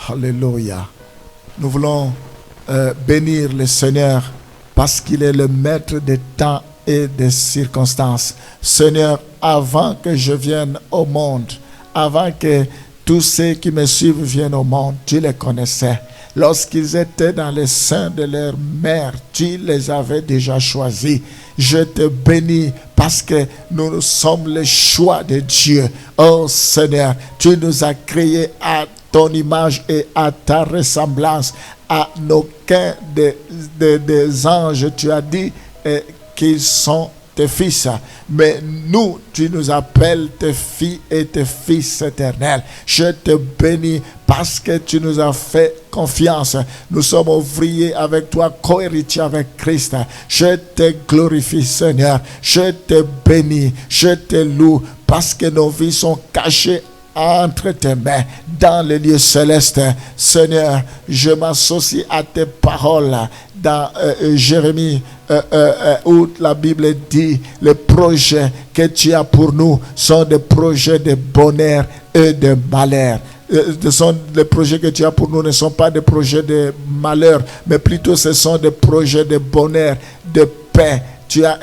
Alléluia. Nous voulons bénir le Seigneur parce qu'il est le maître des temps et des circonstances. Seigneur, avant que je vienne au monde, avant que tous ceux qui me suivent viennent au monde, tu les connaissais. Lorsqu'ils étaient dans les seins de leur mère, tu les avais déjà choisis. Je te bénis parce que nous sommes le choix de Dieu. Oh Seigneur, tu nous as créés à ton image et à ta ressemblance. À aucun des anges, tu as dit qu'ils sont tes fils, mais nous, tu nous appelles tes filles et tes fils éternels. Je te bénis parce que tu nous as fait confiance. Nous sommes ouvriers avec toi, co-héritiers avec Christ. Je te glorifie, Seigneur. Je te bénis, je te loue parce que nos vies sont cachées entre tes mains dans les lieux célestes. Seigneur, je m'associe à tes paroles dans Jérémie où la Bible dit les projets que tu as pour nous sont des projets de bonheur et de malheur. Les projets que tu as pour nous ne sont pas des projets de malheur, mais plutôt ce sont des projets de bonheur, de paix. Tu as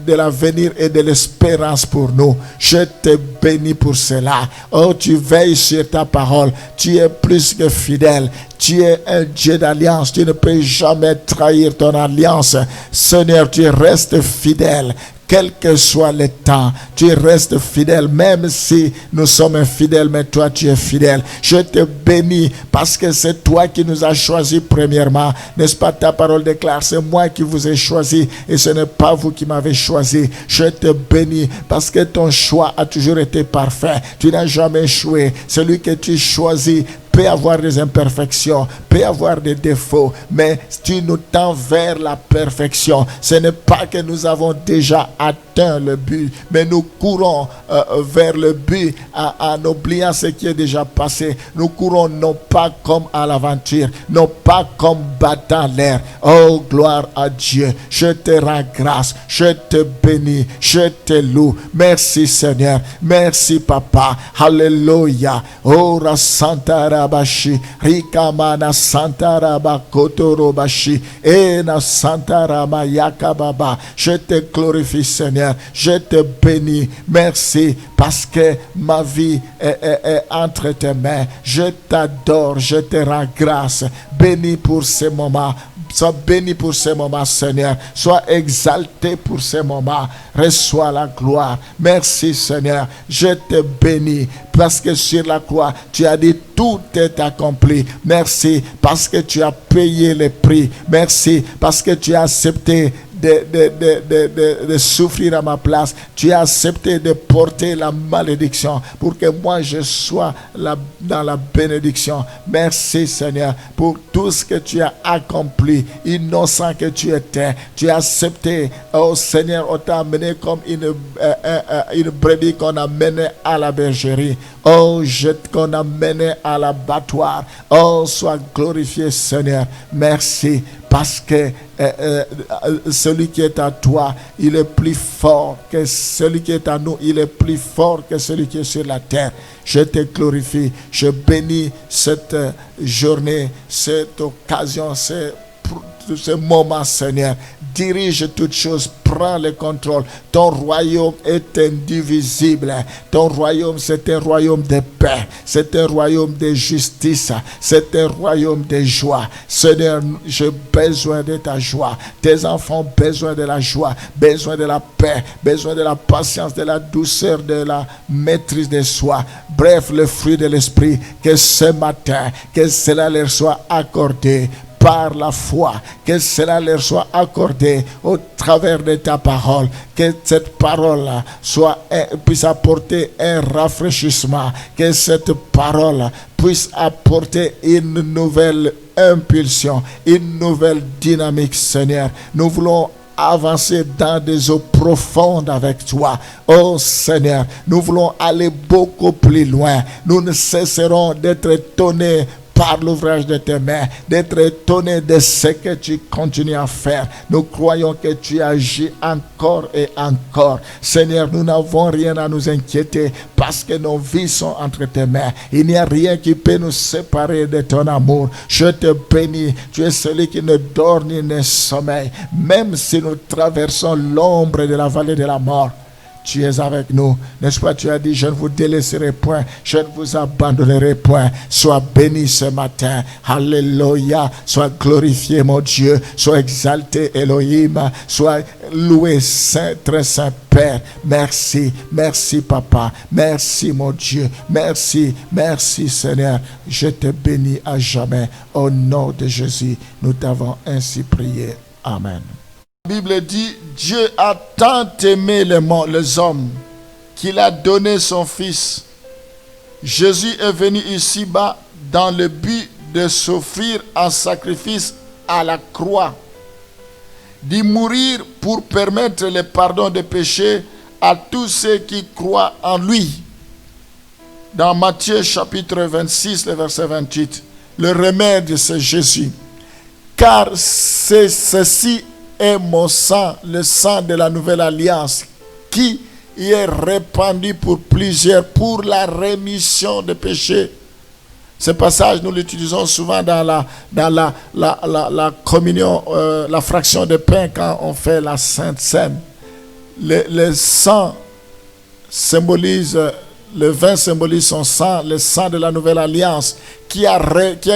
de l'avenir et de l'espérance pour nous. Je te bénis pour cela. Oh, tu veilles sur ta parole. Tu es plus que fidèle. Tu es un Dieu d'alliance. Tu ne peux jamais trahir ton alliance. Seigneur, tu restes fidèle. Quel que soit le temps, tu restes fidèle, même si nous sommes infidèles, mais toi tu es fidèle. Je te bénis parce que c'est toi qui nous as choisis premièrement. N'est-ce pas, ta parole déclare, c'est moi qui vous ai choisi et ce n'est pas vous qui m'avez choisi. Je te bénis parce que ton choix a toujours été parfait. Tu n'as jamais échoué. Celui que tu choisis peut avoir des imperfections, peut avoir des défauts, mais tu nous tends vers la perfection. Ce n'est pas que nous avons déjà atteint le but, mais nous courons vers le but en oubliant ce qui est déjà passé. Nous courons non pas comme à l'aventure, non pas comme battant l'air. Oh, gloire à Dieu. Je te rends grâce, je te bénis, je te loue. Merci Seigneur, merci Papa. Alléluia. Oh, Rasantara Bashi, Rikamana Santaraba Kotorobashi, Ena Santarama Yakababa. Je te glorifie, Seigneur. Je te bénis. Merci parce que ma vie est entre tes mains. Je t'adore. Je te rends grâce. Béni pour ces moments. Sois béni pour ces moments, Seigneur. Sois exalté pour ces moments. Reçois la gloire. Merci, Seigneur. Je te bénis parce que sur la croix, tu as dit tout est accompli. Merci parce que tu as payé le prix. Merci parce que tu as accepté de souffrir à ma place. Tu as accepté de porter la malédiction pour que moi je sois dans la bénédiction. Merci Seigneur pour tout ce que tu as accompli. Innocent que tu étais, tu as accepté. Oh Seigneur, on t'a amené comme une brebis qu'on a menée à la bergerie. Oh, qu'on a mené à l'abattoir. Oh, sois glorifié Seigneur. Merci parce que celui qui est à toi, il est plus fort que celui qui est à nous. Il est plus fort que celui qui est sur la terre. Je te glorifie. Je bénis cette journée, cette occasion, ce moment, Seigneur. Dirige toutes choses, prends le contrôle. Ton royaume est indivisible. Ton royaume, c'est un royaume de paix. C'est un royaume de justice. C'est un royaume de joie. Seigneur, j'ai besoin de ta joie. Tes enfants ont besoin de la joie, besoin de la paix, besoin de la patience, de la douceur, de la maîtrise de soi. Bref, le fruit de l'esprit, que ce matin, que cela leur soit accordé par la foi, que cela leur soit accordé au travers de ta parole, que cette parole puisse apporter un rafraîchissement, que cette parole puisse apporter une nouvelle impulsion, une nouvelle dynamique, Seigneur. Nous voulons avancer dans des eaux profondes avec toi. Oh Seigneur, nous voulons aller beaucoup plus loin. Nous ne cesserons d'être étonnés par l'ouvrage de tes mains, d'être étonné de ce que tu continues à faire. Nous croyons que tu agis encore et encore. Seigneur, nous n'avons rien à nous inquiéter parce que nos vies sont entre tes mains. Il n'y a rien qui peut nous séparer de ton amour. Je te bénis. Tu es celui qui ne dort ni ne sommeille. Même si nous traversons l'ombre de la vallée de la mort, tu es avec nous. N'est-ce pas? Tu as dit, je ne vous délaisserai point, je ne vous abandonnerai point. Sois béni ce matin. Alléluia. Sois glorifié, mon Dieu. Sois exalté, Elohim. Sois loué, Saint, très Saint Père. Merci, merci Papa. Merci mon Dieu. Merci, merci Seigneur. Je te bénis à jamais. Au nom de Jésus, nous t'avons ainsi prié. Amen. La Bible dit, Dieu a tant aimé les hommes qu'il a donné son Fils. Jésus est venu ici-bas dans le but de s'offrir en sacrifice à la croix, d'y mourir pour permettre le pardon des péchés à tous ceux qui croient en lui. Dans Matthieu chapitre 26, le verset 28, le remède c'est Jésus. Car ceci est mon sang, le sang de la nouvelle alliance, qui est répandu pour plusieurs pour la rémission des péchés. Ce passage, nous l'utilisons souvent dans la communion, la fraction de pain quand on fait la Sainte Seine. Le sang symbolise, le vin symbolise son sang, le sang de la nouvelle alliance qui a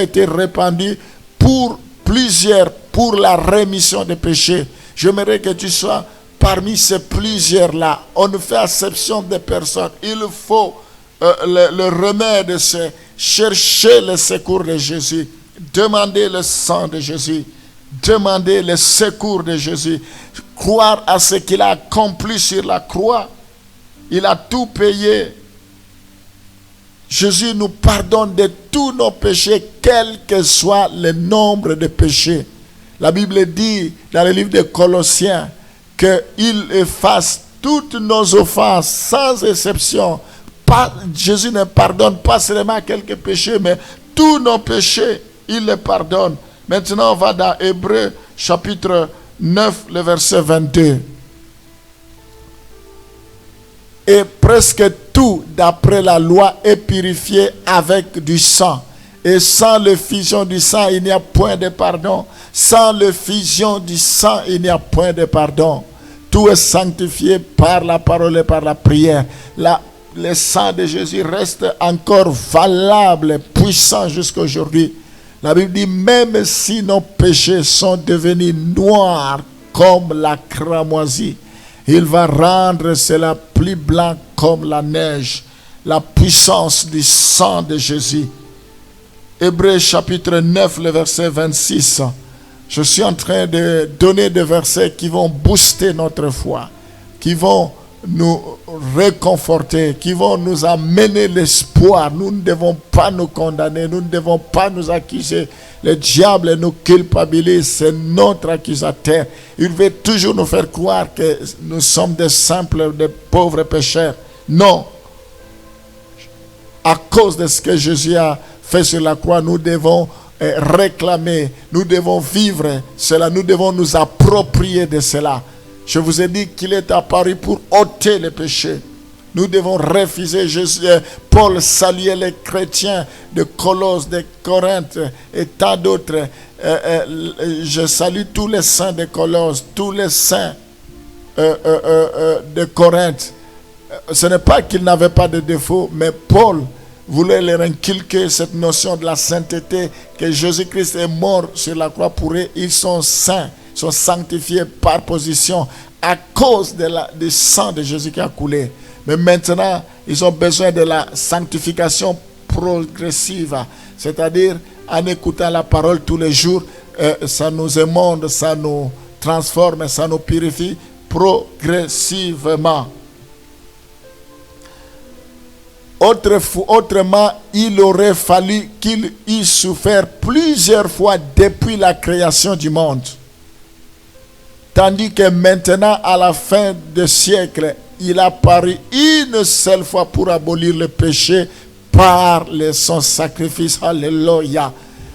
été répandu pour plusieurs, pour la rémission des péchés. J'aimerais que tu sois parmi ces plusieurs-là. On ne fait exception des personnes. Il faut le remède, c'est chercher le secours de Jésus, demander le sang de Jésus, demander le secours de Jésus, croire à ce qu'il a accompli sur la croix. Il a tout payé. Jésus nous pardonne de tous nos péchés, quel que soit le nombre de péchés. La Bible dit dans le livre de Colossiens qu'il efface toutes nos offenses sans exception. Jésus ne pardonne pas seulement quelques péchés, mais tous nos péchés, il les pardonne. Maintenant, on va dans Hébreux chapitre 9, le verset 22. Et presque tout, d'après la loi, est purifié avec du sang. Et sans l'effusion du sang, il n'y a point de pardon. Sans l'effusion du sang, il n'y a point de pardon. Tout est sanctifié par la parole et par la prière. Le sang de Jésus reste encore valable, puissant jusqu'à aujourd'hui. La Bible dit, même si nos péchés sont devenus noirs comme la cramoisie, il va rendre cela plus blanc comme la neige. La puissance du sang de Jésus. Hébreux chapitre 9, le verset 26. Je suis en train de donner des versets qui vont booster notre foi, qui vont nous réconforter, qui vont nous amener l'espoir. Nous ne devons pas nous condamner, nous ne devons pas nous accuser. Le diable nous culpabilise, c'est notre accusateur. Il veut toujours nous faire croire que nous sommes des simples, des pauvres pécheurs. Non. À cause de ce que Jésus a fait sur la croix, nous devons réclamer, nous devons vivre cela, nous devons nous approprier de cela. Je vous ai dit qu'il est apparu pour ôter les péchés. Nous devons refuser. Paul saluait les chrétiens de Colosse, de Corinthe et tant d'autres. Je salue tous les saints de Colosse, tous les saints de Corinthe. Ce n'est pas qu'ils n'avaient pas de défauts, mais Paul voulait leur inculquer cette notion de la sainteté, que Jésus-Christ est mort sur la croix pour eux. Ils sont saints, sont sanctifiés par position à cause du sang de Jésus qui a coulé. Mais maintenant, ils ont besoin de la sanctification progressive, c'est-à-dire en écoutant la parole tous les jours, ça nous émonde, ça nous transforme, ça nous purifie progressivement. Autrement, il aurait fallu qu'il ait souffert plusieurs fois depuis la création du monde. Tandis que maintenant, à la fin du siècle, il a paru une seule fois pour abolir le péché par son sacrifice. Alléluia.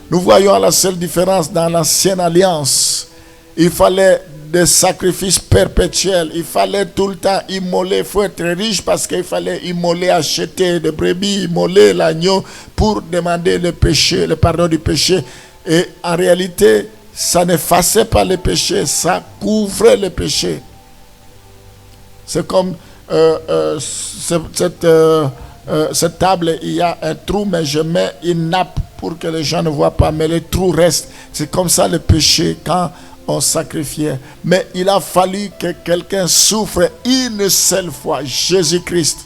Nous voyons la seule différence dans l'ancienne alliance. Il fallait des sacrifices perpétuels. Il fallait tout le temps immoler. Il faut être riche parce qu'il fallait immoler, acheter des brebis, immoler l'agneau pour demander le péché, le pardon du péché. Et en réalité, ça n'effaçait pas le péché, ça couvrait le péché. C'est comme cette table, il y a un trou, mais je mets une nappe pour que les gens ne voient pas, mais le trou reste. C'est comme ça le péché quand on sacrifiait. Mais il a fallu que quelqu'un souffre une seule fois. Jésus-Christ,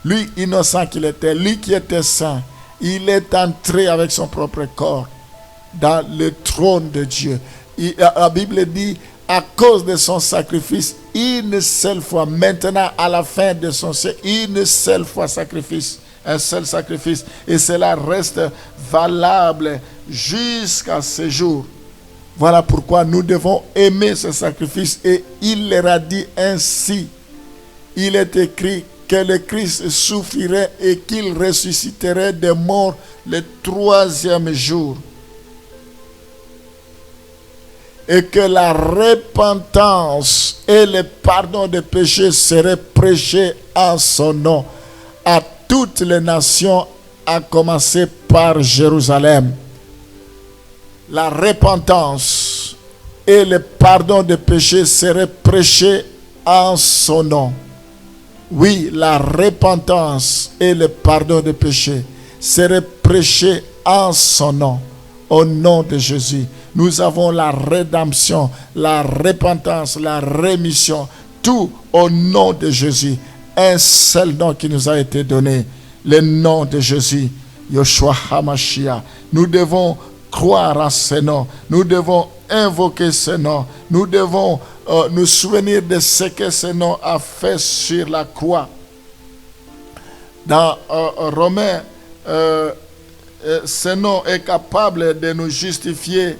lui innocent qu'il était, lui qui était saint, il est entré avec son propre corps dans le trône de Dieu. La Bible dit, à cause de son sacrifice, une seule fois, maintenant à la fin de son siècle, une seule fois sacrifice, un seul sacrifice, et cela reste valable jusqu'à ce jour. Voilà pourquoi nous devons aimer ce sacrifice, et il leur a dit ainsi. Il est écrit que le Christ souffrirait et qu'il ressusciterait des morts le troisième jour. Et que la repentance et le pardon des péchés seraient prêchés en son nom à toutes les nations, à commencer par Jérusalem. La repentance et le pardon des péchés seraient prêchés en son nom. Oui, la repentance et le pardon des péchés seraient prêchés en son nom, au nom de Jésus. Nous avons la rédemption, la repentance, la rémission, tout au nom de Jésus. Un seul nom qui nous a été donné, le nom de Jésus, Yeshua HaMashiach. Nous devons croire à ce nom, nous devons invoquer ce nom, nous devons nous souvenir de ce que ce nom a fait sur la croix. Dans Romains, ce nom est capable de nous justifier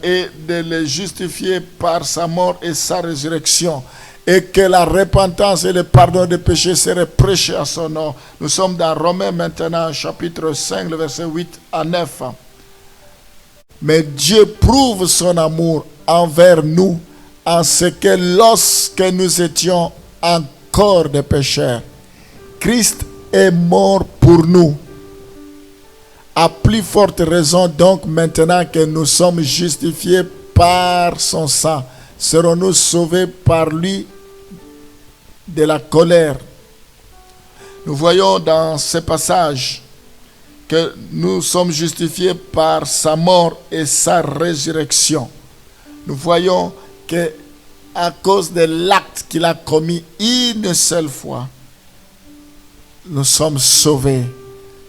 et de les justifier par sa mort et sa résurrection, et que la repentance et le pardon des péchés seraient prêchés à son nom. Nous sommes dans Romains maintenant, chapitre 5, le verset 8 à 9. Mais Dieu prouve son amour envers nous en ce que lorsque nous étions encore des pécheurs, Christ est mort pour nous. À plus forte raison donc, maintenant que nous sommes justifiés par son sang, serons-nous sauvés par lui de la colère. Nous voyons dans ce passage que nous sommes justifiés par sa mort et sa résurrection. Nous voyons que à cause de l'acte qu'il a commis une seule fois, nous sommes sauvés,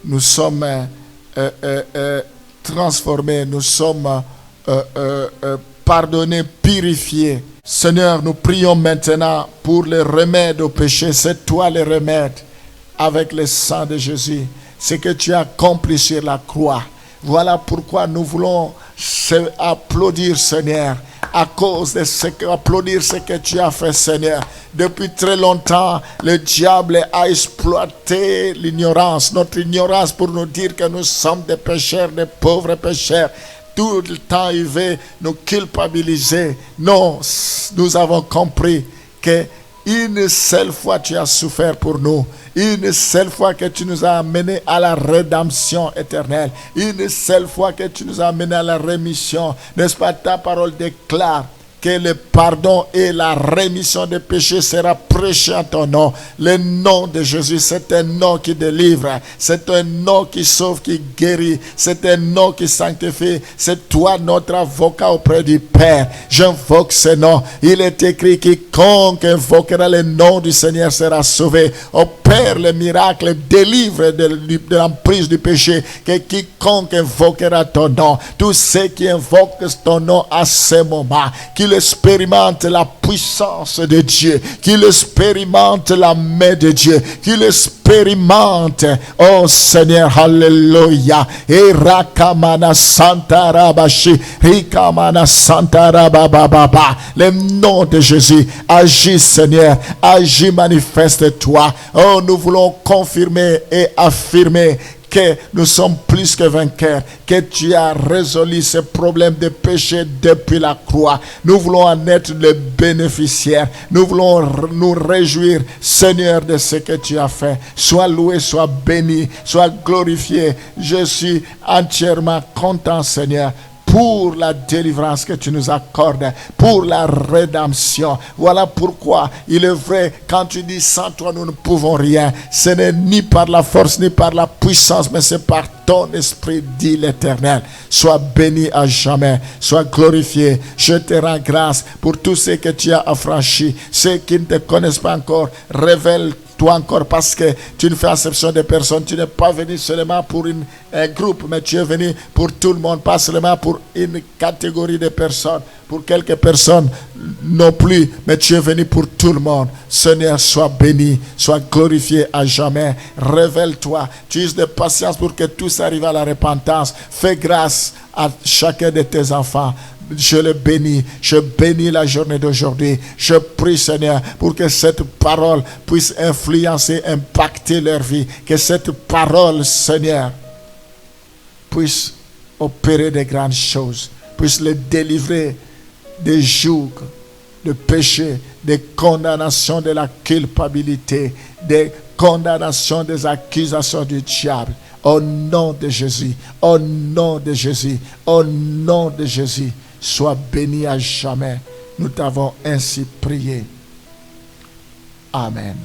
nous sommes transformés, nous sommes pardonnés, purifiés. Seigneur, nous prions maintenant pour le remède au péché. C'est toi le remède avec le sang de Jésus. Ce que tu as accompli sur la croix. Voilà pourquoi nous voulons applaudir, Seigneur, à cause de applaudir ce que tu as fait, Seigneur. Depuis très longtemps, le diable a exploité l'ignorance, notre ignorance, pour nous dire que nous sommes des pécheurs, des pauvres pécheurs. Tout le temps, il veut nous culpabiliser. Non, nous avons compris que une seule fois tu as souffert pour nous. Une seule fois que tu nous as amenés à la rédemption éternelle. Une seule fois que tu nous as amenés à la rémission. N'est-ce pas, ta parole déclare que le pardon et la rémission des péchés sera prêché en ton nom. Le nom de Jésus, c'est un nom qui délivre. C'est un nom qui sauve, qui guérit. C'est un nom qui sanctifie. C'est toi notre avocat auprès du Père. J'invoque ce nom. Il est écrit, quiconque invoquera le nom du Seigneur sera sauvé. Opère le miracle, délivre de l'emprise du péché. Que quiconque invoquera ton nom, tous ceux qui invoquent ton nom à ce moment, qu'ils expérimente la puissance puissance de Dieu, qu'il expérimente la main de Dieu, qu'il expérimente, oh Seigneur, alléluia, et rakamana santa rabashi, rikamana santa rabababa, le nom de Jésus, agis Seigneur, agis, manifeste-toi. Oh, nous voulons confirmer et affirmer que nous sommes plus que vainqueurs, que tu as résolu ces problèmes de péché depuis la croix. Nous voulons en être les bénéficiaires. Nous voulons nous réjouir, Seigneur, de ce que tu as fait. Sois loué, sois béni, sois glorifié. Je suis entièrement content, Seigneur, pour la délivrance que tu nous accordes, pour la rédemption. Voilà pourquoi il est vrai, quand tu dis sans toi nous ne pouvons rien, ce n'est ni par la force ni par la puissance, mais c'est par ton esprit, dit l'Éternel. Sois béni à jamais, sois glorifié. Je te rends grâce pour tout ce que tu as affranchi. Ceux qui ne te connaissent pas encore, révèle-toi encore, parce que tu ne fais exception de personnes. Tu n'es pas venu seulement pour un groupe, mais tu es venu pour tout le monde, pas seulement pour une catégorie de personnes, pour quelques personnes non plus, mais tu es venu pour tout le monde. Seigneur, sois béni, sois glorifié à jamais. Révèle-toi, tu uses de patience pour que tous arrivent à la repentance. Fais grâce à chacun de tes enfants. Je le bénis, je bénis la journée d'aujourd'hui. Je prie, Seigneur, pour que cette parole puisse influencer, impacter leur vie. Que cette parole, Seigneur, puisse opérer de grandes choses, puisse les délivrer des jougs, de péché, des condamnations de la culpabilité, des condamnations des accusations du diable. Au nom de Jésus, au nom de Jésus, au nom de Jésus, sois béni à jamais. Nous t'avons ainsi prié. Amen.